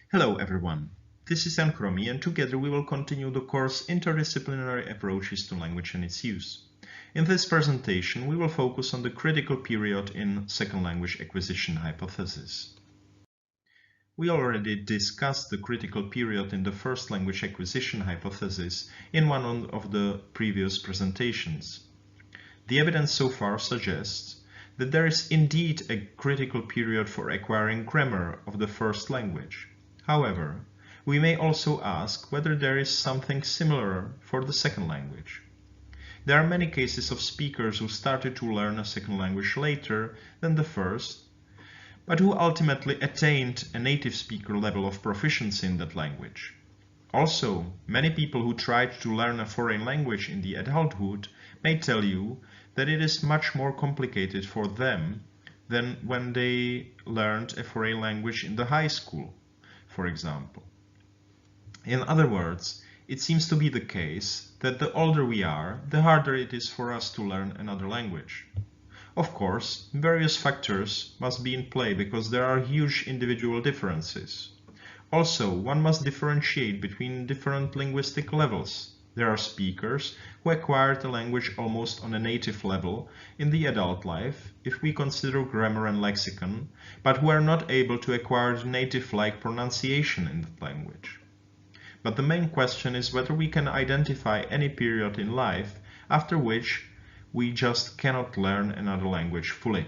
Hello everyone, this is Jan Kromi and together we will continue the course Interdisciplinary Approaches to Language and its Use. In this presentation we will focus on the critical period in second language acquisition hypothesis. We already discussed the critical period in the first language acquisition hypothesis in one of the previous presentations. The evidence so far suggests that there is indeed a critical period for acquiring grammar of the first language. However, we may also ask whether there is something similar for the second language. There are many cases of speakers who started to learn a second language later than the first, but who ultimately attained a native speaker level of proficiency in that language. Also, many people who tried to learn a foreign language in the adulthood may tell you that it is much more complicated for them than when they learned a foreign language in the high school, for example. In other words, it seems to be the case that the older we are, the harder it is for us to learn another language. Of course, various factors must be in play because there are huge individual differences. Also, one must differentiate between different linguistic levels. There are speakers who acquired the language almost on a native level in the adult life, if we consider grammar and lexicon, but who are not able to acquire the native-like pronunciation in that language. But the main question is whether we can identify any period in life after which we just cannot learn another language fully.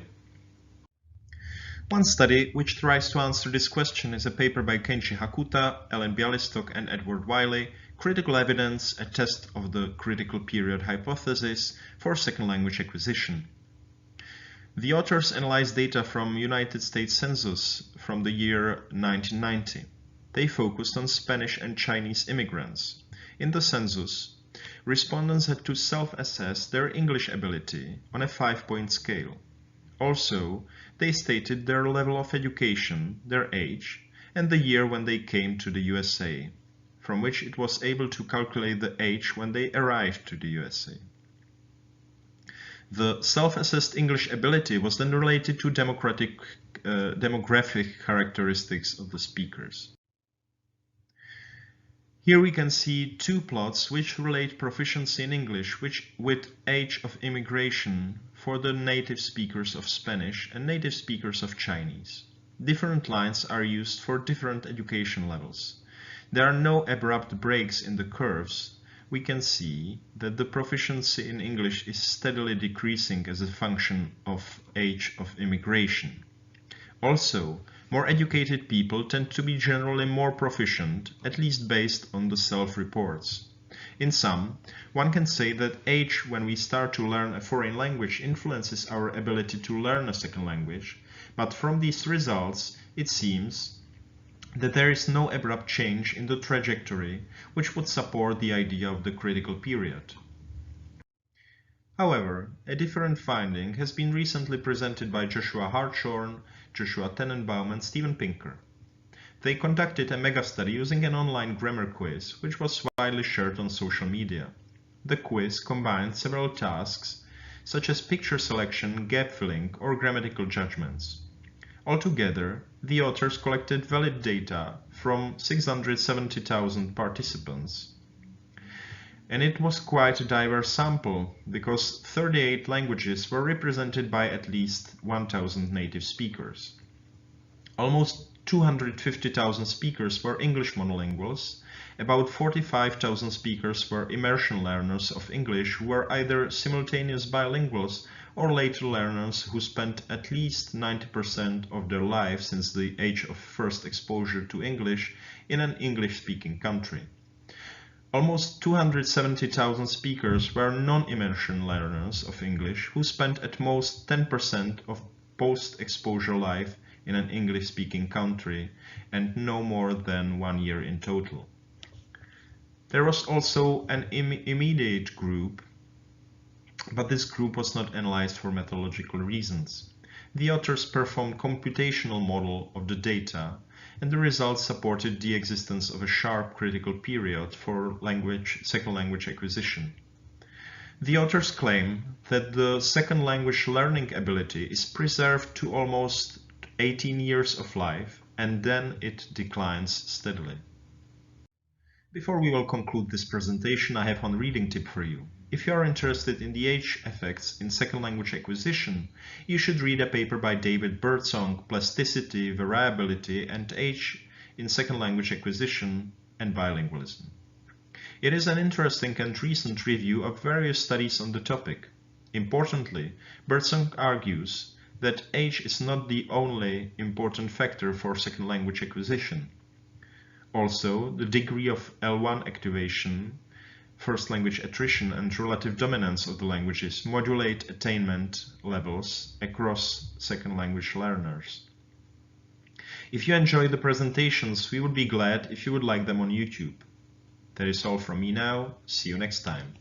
One study which tries to answer this question is a paper by Kenji Hakuta, Ellen Bialystok and Edward Wiley, Critical Evidence, a Test of the Critical Period Hypothesis for Second Language Acquisition. The authors analyzed data from United States Census from the year 1990. They focused on Spanish and Chinese immigrants. In the census, respondents had to self-assess their English ability on a 5-point scale. Also, they stated their level of education, their age, and the year when they came to the USA, from which it was able to calculate the age when they arrived to the USA. The self-assessed English ability was then related to demographic characteristics of the speakers. Here we can see two plots which relate proficiency in English with age of immigration for the native speakers of Spanish and native speakers of Chinese. Different lines are used for different education levels. There are no abrupt breaks in the curves. We can see that the proficiency in English is steadily decreasing as a function of age of immigration. Also, more educated people tend to be generally more proficient, at least based on the self-reports. In sum, one can say that age when we start to learn a foreign language influences our ability to learn a second language, but from these results it seems that there is no abrupt change in the trajectory which would support the idea of the critical period. However, a different finding has been recently presented by Joshua Hartshorn, Joshua Tenenbaum and Steven Pinker. They conducted a Megastar using an online grammar quiz, which was widely shared on social media. The quiz combined several tasks, such as picture selection, gap filling, or grammatical judgments. Altogether, the authors collected valid data from 670,000 participants. And it was quite a diverse sample, because 38 languages were represented by at least 1,000 native speakers. Almost 250,000 speakers were English monolinguals, about 45,000 speakers were immersion learners of English who were either simultaneous bilinguals or later learners who spent at least 90% of their life since the age of first exposure to English in an English-speaking country. Almost 270,000 speakers were non-immersion learners of English who spent at most 10% of post-exposure life in an English-speaking country and no more than 1 year in total. There was also an immediate group, but this group was not analyzed for methodological reasons. The authors performed computational model of the data, and the results supported the existence of a sharp critical period for second language acquisition. The authors claim that the second language learning ability is preserved to almost 18 years of life and then it declines steadily. Before we will conclude this presentation, I have one reading tip for you. If you are interested in the age effects in second language acquisition, you should read a paper by David Birdsong, Plasticity, Variability, and Age in Second Language Acquisition and Bilingualism. It is an interesting and recent review of various studies on the topic. Importantly, Birdsong argues that age is not the only important factor for second language acquisition. Also, the degree of L1 activation, first language attrition, and relative dominance of the languages modulate attainment levels across second language learners. If you enjoy the presentations, we would be glad if you would like them on YouTube. That is all from me now. See you next time.